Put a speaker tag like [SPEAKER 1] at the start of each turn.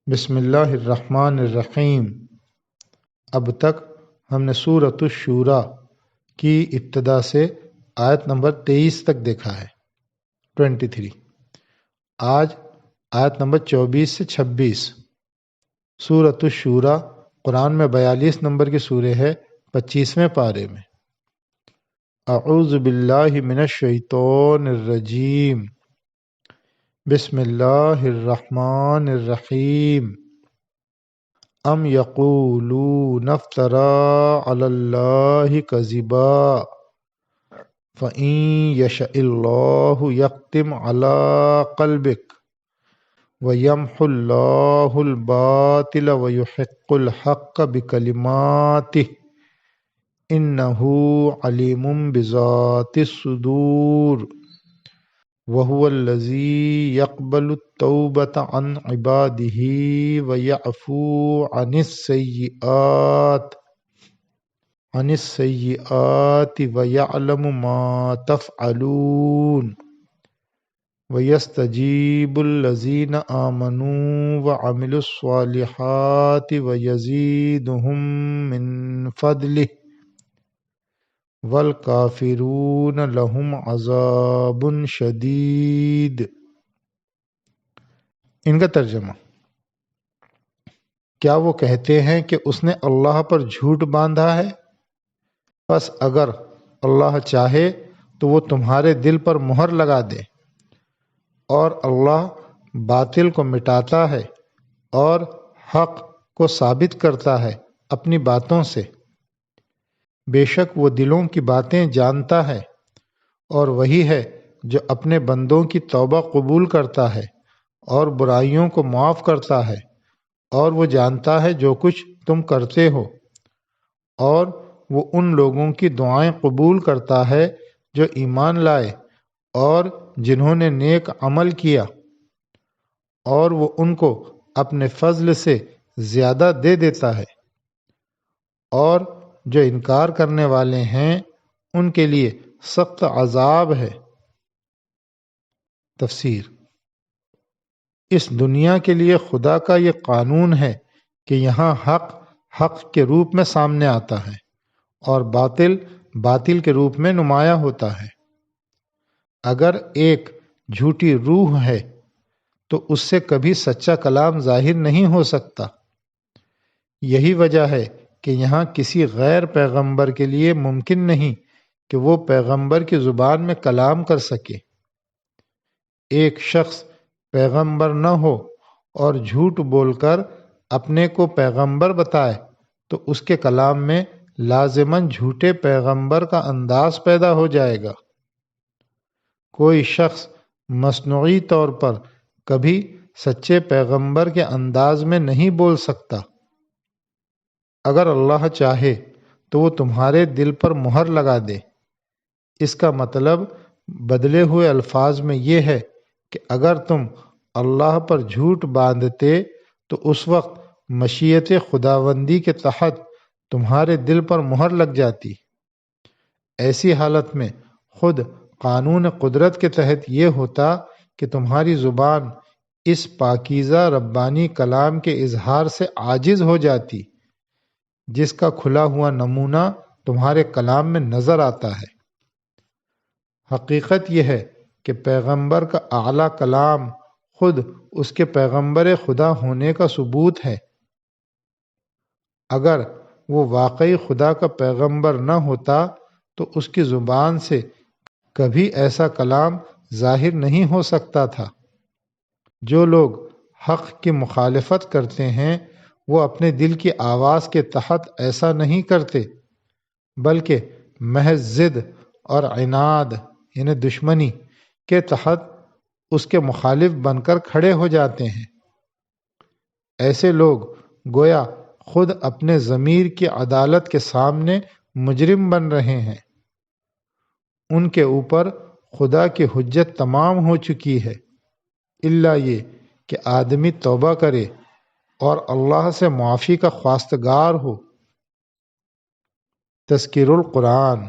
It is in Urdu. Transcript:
[SPEAKER 1] بسم اللہ الرحمن الرحیم۔ اب تک ہم نے سورۃ الشورى کی ابتدا سے آیت نمبر 23 تک دیکھا ہے 23۔ آج آیت نمبر 24 سے 26۔ سورۃ الشورى قرآن میں 42 نمبر کی سورہ ہے، 25ویں پارے میں۔ اعوذ باللہ من الشیطان الرجیم، بسم اللہ الرحمن الرحیم۔ ام یقولون افترى علی اللہ کذبا فإن یشأ اللہ یختم علی قلبک ویمحو اللہ الباطل ویحق الحق بکلماتہ انہ علیم بذات الصدور وَهُوَ الَّذِي يَقْبَلُ التَّوْبَةَ عَنْ عِبَادِهِ وَيَعْفُو عَنِ السَّيِّئَاتِ وَيَعْلَمُ مَا تَفْعَلُونَ وَيَسْتَجِيبُ الَّذِينَ آمَنُوا وَعَمِلُوا الصَّالِحَاتِ وَيَزِيدُهُم مِّن فَضْلِهِ والکافرون لہم عذاب شدید۔ ان کا ترجمہ: کیا وہ کہتے ہیں کہ اس نے اللہ پر جھوٹ باندھا ہے؟ پس اگر اللہ چاہے تو وہ تمہارے دل پر مہر لگا دے، اور اللہ باطل کو مٹاتا ہے اور حق کو ثابت کرتا ہے اپنی باتوں سے۔ بے شک وہ دلوں کی باتیں جانتا ہے، اور وہی ہے جو اپنے بندوں کی توبہ قبول کرتا ہے اور برائیوں کو معاف کرتا ہے، اور وہ جانتا ہے جو کچھ تم کرتے ہو، اور وہ ان لوگوں کی دعائیں قبول کرتا ہے جو ایمان لائے اور جنہوں نے نیک عمل کیا، اور وہ ان کو اپنے فضل سے زیادہ دے دیتا ہے، اور جو انکار کرنے والے ہیں ان کے لیے سخت عذاب ہے۔ تفسیر: اس دنیا کے لیے خدا کا یہ قانون ہے کہ یہاں حق کے روپ میں سامنے آتا ہے اور باطل کے روپ میں نمایاں ہوتا ہے۔ اگر ایک جھوٹی روح ہے تو اس سے کبھی سچا کلام ظاہر نہیں ہو سکتا۔ یہی وجہ ہے کہ یہاں کسی غیر پیغمبر کے لیے ممکن نہیں کہ وہ پیغمبر کی زبان میں کلام کر سکے۔ ایک شخص پیغمبر نہ ہو اور جھوٹ بول کر اپنے کو پیغمبر بتائے تو اس کے کلام میں لازماً جھوٹے پیغمبر کا انداز پیدا ہو جائے گا۔ کوئی شخص مصنوعی طور پر کبھی سچے پیغمبر کے انداز میں نہیں بول سکتا۔ اگر اللہ چاہے تو وہ تمہارے دل پر مہر لگا دے۔ اس کا مطلب بدلے ہوئے الفاظ میں یہ ہے کہ اگر تم اللہ پر جھوٹ باندھتے تو اس وقت مشیت خداوندی کے تحت تمہارے دل پر مہر لگ جاتی۔ ایسی حالت میں خود قانون قدرت کے تحت یہ ہوتا کہ تمہاری زبان اس پاکیزہ ربانی کلام کے اظہار سے عاجز ہو جاتی جس کا کھلا ہوا نمونہ تمہارے کلام میں نظر آتا ہے۔ حقیقت یہ ہے کہ پیغمبر کا اعلیٰ کلام خود اس کے پیغمبر خدا ہونے کا ثبوت ہے۔ اگر وہ واقعی خدا کا پیغمبر نہ ہوتا تو اس کی زبان سے کبھی ایسا کلام ظاہر نہیں ہو سکتا تھا۔ جو لوگ حق کی مخالفت کرتے ہیں وہ اپنے دل کی آواز کے تحت ایسا نہیں کرتے، بلکہ محض ضد اور عناد یعنی دشمنی کے تحت اس کے مخالف بن کر کھڑے ہو جاتے ہیں۔ ایسے لوگ گویا خود اپنے ضمیر کی عدالت کے سامنے مجرم بن رہے ہیں۔ ان کے اوپر خدا کی حجت تمام ہو چکی ہے، الا یہ کہ آدمی توبہ کرے اور اللہ سے معافی کا خواستگار ہو۔ تذکیر القرآن